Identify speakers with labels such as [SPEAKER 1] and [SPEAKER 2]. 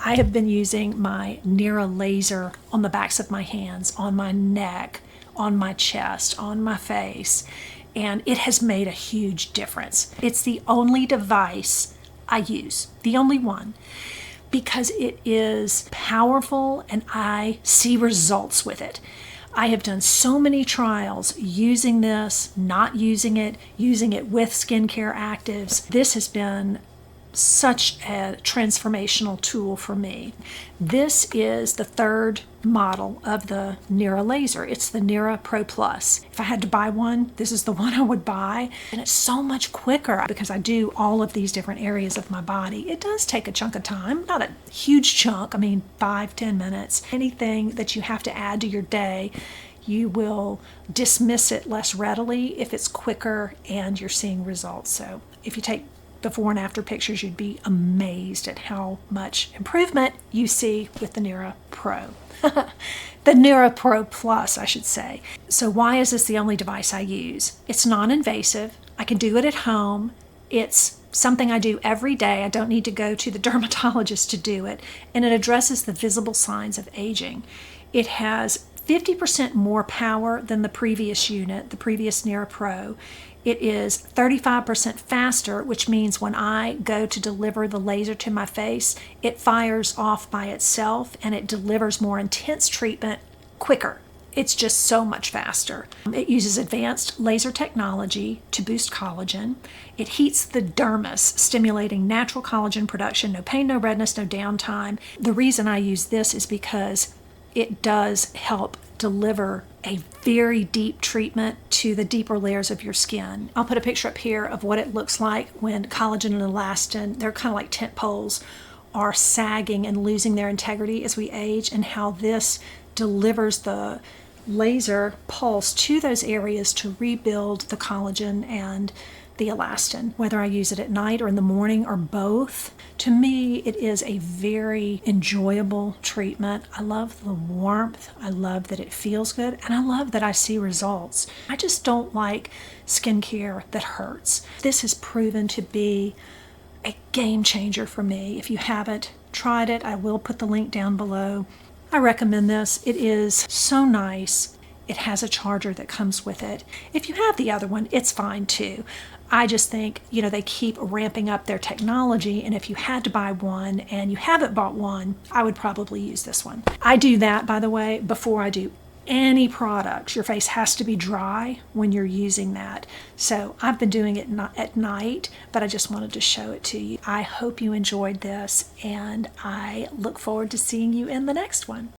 [SPEAKER 1] I have been using my NIRA laser on the backs of my hands, on my neck, on my chest, on my face, and it has made a huge difference. It's the only device I use, the only one, because it is powerful and I see results with it. I have done so many trials using this, not using it with skincare actives. This has been such a transformational tool for me. This is the third model of the NIRA laser. It's the NIRA Pro Plus. If I had to buy one, this is the one I would buy. And it's so much quicker because I do all of these different areas of my body. It does take a chunk of time, not a huge chunk, 5-10 minutes. Anything that you have to add to your day, you will dismiss it less readily if it's quicker and you're seeing results. So if you take before and after pictures, you'd be amazed at how much improvement you see with the NIRA Pro. The NIRA Pro Plus, I should say. So why is this the only device I use? It's non-invasive. I can do it at home. It's something I do every day. I don't need to go to the dermatologist to do it. And it addresses the visible signs of aging. It has 50% more power than the previous unit, the previous NIRA Pro. It is 35% faster, which means when I go to deliver the laser to my face, it fires off by itself and it delivers more intense treatment quicker. It's just so much faster. It uses advanced laser technology to boost collagen. It heats the dermis, stimulating natural collagen production. No pain, no redness, no downtime. The reason I use this is because it does help deliver a very deep treatment to the deeper layers of your skin. I'll put a picture up here of what it looks like when collagen and elastin, they're kind of like tent poles, are sagging and losing their integrity as we age, and how this delivers the laser pulse to those areas to rebuild the collagen and the elastin, whether I use it at night or in the morning or both. To me, it is a very enjoyable treatment. I love the warmth. I love that it feels good. And I love that I see results. I just don't like skincare that hurts. This has proven to be a game changer for me. If you haven't tried it, I will put the link down below. I recommend this. It is so nice. It has a charger that comes with it. If you have the other one, it's fine too. I just think, they keep ramping up their technology, and if you had to buy one and you haven't bought one, I would probably use this one. I do that, by the way, before I do any products. Your face has to be dry when you're using that. So I've been doing it at night, but I just wanted to show it to you. I hope you enjoyed this, and I look forward to seeing you in the next one.